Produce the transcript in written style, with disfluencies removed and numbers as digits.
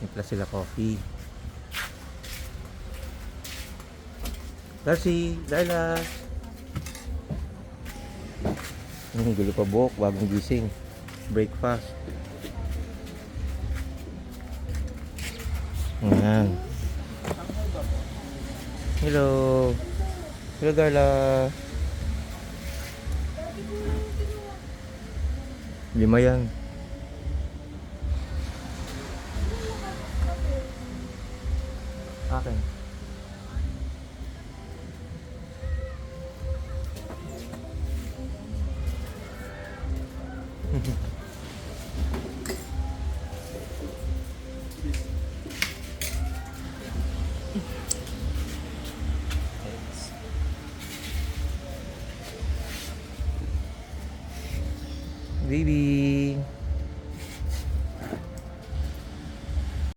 Nagpla sila coffee. Darcy, Laila. Gulo pa buhok, bagong gising. Breakfast. Ayan. Hello. Hello, Darla. Lima yan. Akin. Baby.